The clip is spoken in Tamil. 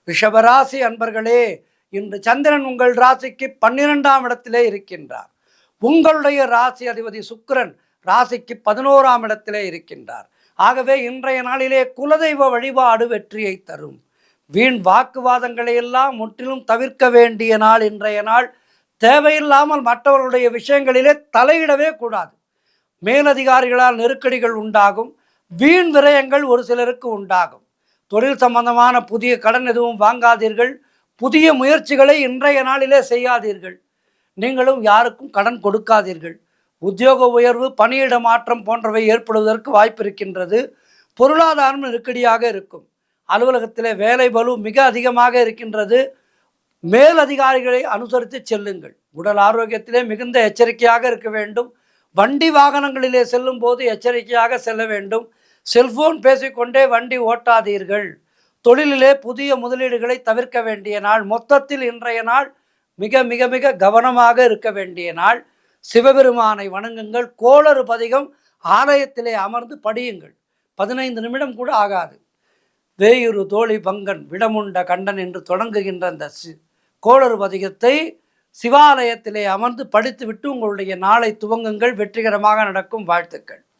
ரிஷபராசி அன்பர்களே, இன்று சந்திரன் உங்கள் ராசிக்கு 12ஆம் இடத்திலே இருக்கின்றார். உங்களுடைய ராசி அதிபதி சுக்கிரன் ராசிக்கு 11ஆம் இடத்திலே இருக்கின்றார். ஆகவே இன்றைய நாளிலே குலதெய்வ வழிபாடு வெற்றியை தரும். வீண் வாக்குவாதங்களை எல்லாம் முற்றிலும் தவிர்க்க வேண்டிய நாள் இன்றைய நாள். தேவையில்லாமல் மற்றவர்களுடைய விஷயங்களிலே தலையிடவே கூடாது. மேலதிகாரிகளால் நெருக்கடிகள் உண்டாகும். வீண் விரயங்கள் ஒரு சிலருக்கு உண்டாகும். தொழில் சம்பந்தமான புதிய கடன் எதுவும் வாங்காதீர்கள். புதிய முயற்சிகளை இன்றைய நாளிலே செய்யாதீர்கள். நீங்களும் யாருக்கும் கடன் கொடுக்காதீர்கள். உத்தியோக உயர்வு, பணியிட மாற்றம் போன்றவை ஏற்படுவதற்கு வாய்ப்பு இருக்கின்றது. பொருளாதாரம் நெருக்கடியாக இருக்கும். அலுவலகத்திலே வேலை பளு மிக அதிகமாக இருக்கின்றது. மேலதிகாரிகளை அனுசரித்து செல்லுங்கள். உடல் ஆரோக்கியத்திலே மிகுந்த எச்சரிக்கையாக இருக்க வேண்டும். வண்டி வாகனங்களிலே செல்லும் போது எச்சரிக்கையாக செல்ல வேண்டும். செல்போன் பேசிக்கொண்டே வண்டி ஓட்டாதீர்கள். தொழிலிலே புதிய முதலீடுகளை தவிர்க்க வேண்டிய நாள். மொத்தத்தில் இன்றைய நாள் மிக மிக மிக கவனமாக இருக்க வேண்டிய நாள். சிவபெருமானை வணங்குங்கள். கோளறு பதிகம் ஆலயத்திலே அமர்ந்து படியுங்கள். 15 நிமிடம் கூட ஆகாது. வேயுறு தோழி பங்கன் விடமுண்ட கண்டன் என்று தொடங்குகின்ற அந்த கோளறு பதிகத்தை சிவாலயத்திலே அமர்ந்து படித்துவிட்டு உங்களுடைய நாளை துவங்குங்கள். வெற்றிகரமாக நடக்கும். வாழ்த்துக்கள்.